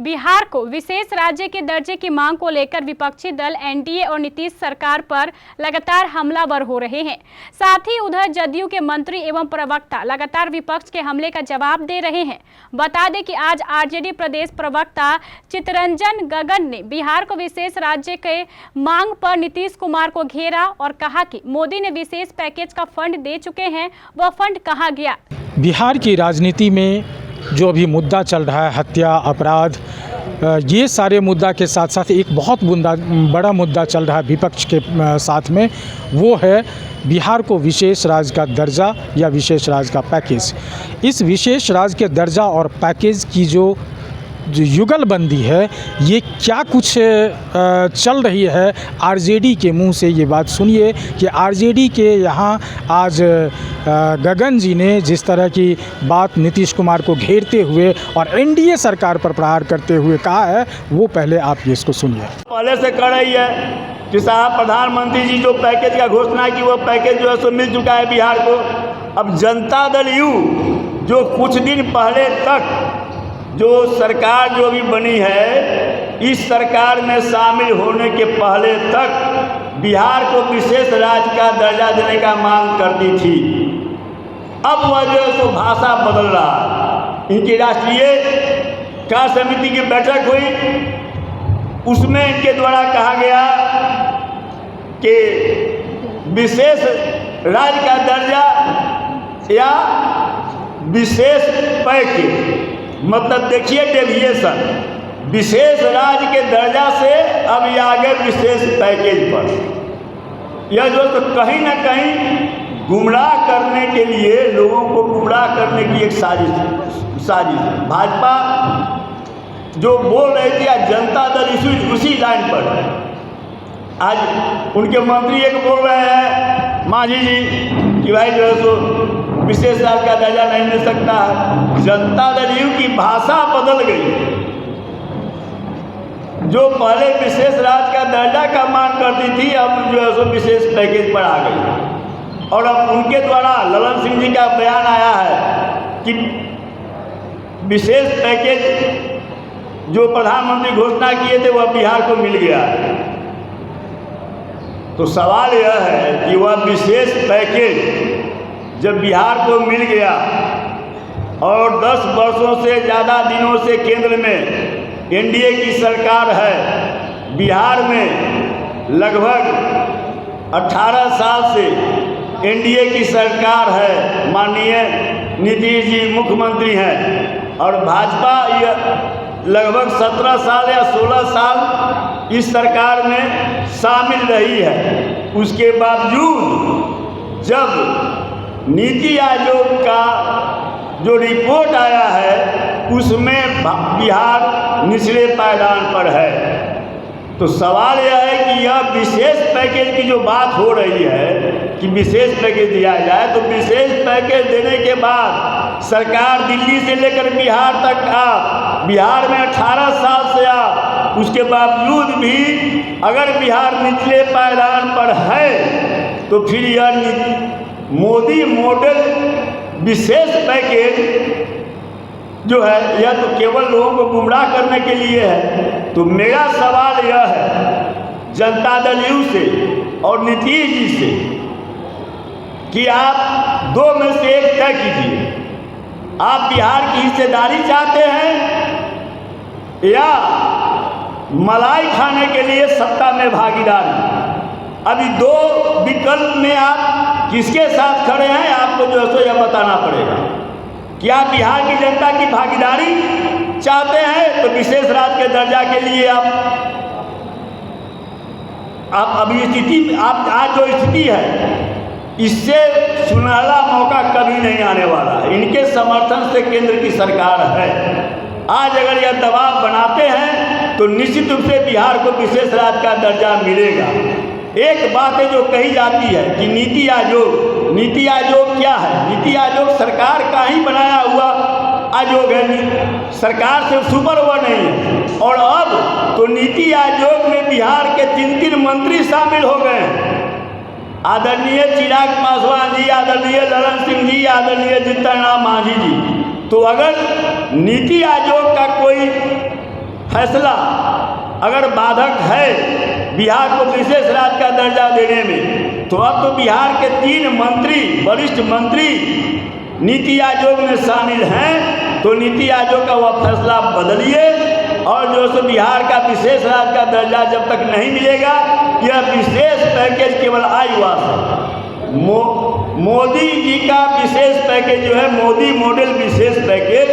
बिहार को विशेष राज्य के दर्जे की मांग को लेकर विपक्षी दल एनडीए और नीतीश सरकार पर लगातार हमलावर हो रहे हैं। साथ ही उधर जदयू के मंत्री एवं प्रवक्ता लगातार विपक्ष के हमले का जवाब दे रहे हैं। बता दें कि आज आरजेडी प्रदेश प्रवक्ता चित्तरंजन गगन ने बिहार को विशेष राज्य के मांग पर नीतीश कुमार को घेरा और कहा कि मोदी ने विशेष पैकेज का फंड दे चुके हैं, वह फंड कहाँ गया। बिहार की राजनीति में जो अभी मुद्दा चल रहा है, हत्या, अपराध, ये सारे मुद्दा के साथ साथ एक बहुत बड़ा मुद्दा चल रहा है विपक्ष के साथ में, वो है बिहार को विशेष राज्य का दर्जा या विशेष राज्य का पैकेज। इस विशेष राज्य के दर्जा और पैकेज की जो युगलबंदी है, ये क्या कुछ चल रही है आरजेडी के मुंह से, ये बात सुनिए कि आरजेडी के यहाँ आज गगन जी ने जिस तरह की बात नीतीश कुमार को घेरते हुए और एनडीए सरकार पर प्रहार करते हुए कहा है, वो पहले आप ये इसको सुनिए। पहले से कर रही है कि साहब प्रधानमंत्री जी जो पैकेज का घोषणा की, वो पैकेज जो है सो मिल चुका है बिहार को। अब जनता दल यू जो कुछ दिन पहले तक जो सरकार जो भी बनी है, इस सरकार में शामिल होने के पहले तक बिहार को विशेष राज्य का दर्जा देने का मांग करती थी। अब वह जो है सो भाषा बदल रहा है। इनकी राष्ट्रीय कार्य समिति की बैठक हुई, उसमें इनके द्वारा कहा गया कि विशेष राज्य का दर्जा या विशेष पैकेज, मतलब देखिए डेविएशन, विशेष राज्य के दर्जा से अब ये आगे विशेष पैकेज पर। यह जो तो कहीं ना कहीं गुमराह करने के लिए, लोगों को गुमराह करने की एक साजिश भाजपा जो बोल रही थी, आज जनता दल उसी लाइन पर है। आज उनके मंत्री एक बोल रहे हैं मांझी जी कि भाई जो है सो विशेष राज्य का दर्जा नहीं मिल सकता है। जनता दल यू की भाषा बदल गई। जो पहले विशेष राज्य का दर्जा का मांग करती थी, अब जो है सो विशेष पैकेज पर आ गई। और अब उनके द्वारा ललन सिंह जी का बयान आया है कि विशेष पैकेज जो प्रधानमंत्री घोषणा किए थे वह बिहार को मिल गया है। तो सवाल यह है कि वह विशेष पैकेज जब बिहार को मिल गया और 10 वर्षों से ज़्यादा दिनों से केंद्र में एनडीए की सरकार है, बिहार में लगभग 18 साल से एनडीए की सरकार है, माननीय नीतीश जी मुख्यमंत्री हैं, और भाजपा लगभग 17 साल या 16 साल इस सरकार में शामिल रही है। उसके बावजूद जब नीति आयोग का जो रिपोर्ट आया है, उसमें बिहार निचले पायदान पर है। तो सवाल यह है कि यह विशेष पैकेज की जो बात हो रही है कि विशेष पैकेज दिया जाए, तो विशेष पैकेज देने के बाद सरकार दिल्ली से लेकर बिहार तक आ, बिहार में 18 साल से आ, उसके बावजूद भी अगर बिहार निचले पायदान पर है, तो फिर यह मोदी मॉडल विशेष पैकेज जो है यह तो केवल लोगों को गुमराह करने के लिए है। तो मेरा सवाल यह है जनता दल यू से और नीतीश जी से कि आप दो में से एक तय कीजिए। आप बिहार की हिस्सेदारी चाहते हैं या मलाई खाने के लिए सत्ता में भागीदारी? अभी दो विकल्प में आप किसके साथ खड़े हैं, आपको जो है सो यह बताना पड़ेगा। क्या बिहार की जनता की भागीदारी चाहते हैं, तो विशेष राज्य के दर्जा के लिए आप अभी स्थिति, आप आज जो स्थिति है, इससे सुनहरा मौका कभी नहीं आने वाला है। इनके समर्थन से केंद्र की सरकार है। आज अगर यह दबाव बनाते हैं तो निश्चित रूप से बिहार को विशेष राज्य का दर्जा मिलेगा। एक बात है जो कही जाती है कि नीति आयोग क्या है? नीति आयोग सरकार का ही बनाया हुआ आयोग है, सरकार से सुपर हुआ नहीं है। और अब तो नीति आयोग में बिहार के 3 मंत्री शामिल हो गए हैं। आदरणीय चिराग पासवान जी, आदरणीय ललन सिंह जी, आदरणीय जितन राम मांझी जी। तो अगर नीति आयोग का कोई फैसला अगर बाधक है बिहार को विशेष राज्य का दर्जा देने में, तो अब तो बिहार के 3 मंत्री, वरिष्ठ मंत्री नीति आयोग में शामिल हैं, तो नीति आयोग का वह फैसला बदलिए और जो सो बिहार का विशेष राज्य का दर्जा जब तक नहीं मिलेगा, यह विशेष पैकेज केवल आईवास है। मोदी जी का विशेष पैकेज जो है, मोदी मॉडल विशेष पैकेज,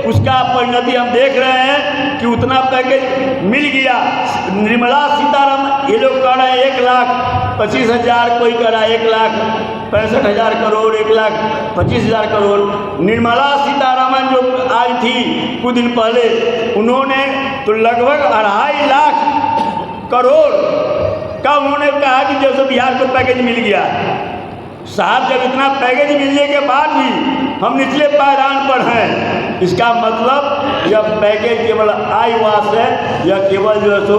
उसका परिणति हम देख रहे हैं कि उतना पैकेज मिल गया। निर्मला सीतारमण, ये लोग कह रहे हैं 1,25,000, कोई कह रहा है 1,65,000 करोड़, 1,25,000 करोड़। निर्मला सीतारमण जो आई थी कुछ दिन पहले, उन्होंने तो लगभग 2.5 लाख करोड़ का उन्होंने कहा कि जैसे बिहार को पैकेज मिल गया। साहब, जब इतना पैकेज मिलने के बाद भी हम निचले पायदान पर हैं, इसका मतलब यह पैकेज केवल आईवास है, यह केवल जो है सो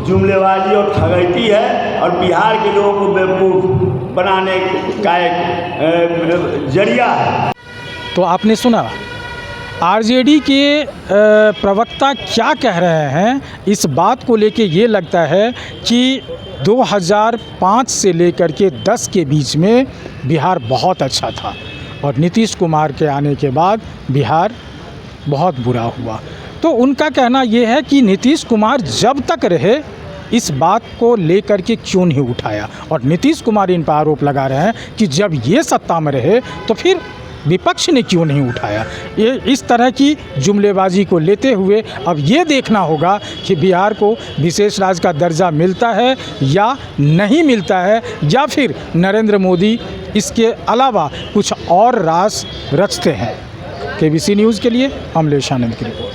जुमलेबाजी और ठगैती है और बिहार के लोगों को बेवकूफ़ बनाने का एक जरिया है। तो आपने सुना आरजेडी के प्रवक्ता क्या कह रहे हैं। इस बात को लेके ये लगता है कि 2005 से लेकर के 10 के बीच में बिहार बहुत अच्छा था और नीतीश कुमार के आने के बाद बिहार बहुत बुरा हुआ। तो उनका कहना ये है कि नीतीश कुमार जब तक रहे इस बात को लेकर के क्यों नहीं उठाया, और नीतीश कुमार इन पर आरोप लगा रहे हैं कि जब ये सत्ता में रहे तो फिर विपक्ष ने क्यों नहीं उठाया। ये इस तरह की जुमलेबाजी को लेते हुए अब ये देखना होगा कि बिहार को विशेष राज्य का दर्जा मिलता है या नहीं मिलता है, या फिर नरेंद्र मोदी इसके अलावा कुछ और राज रचते हैं। केबीसी न्यूज़ के लिए अमलेश आनंद की रिपोर्ट।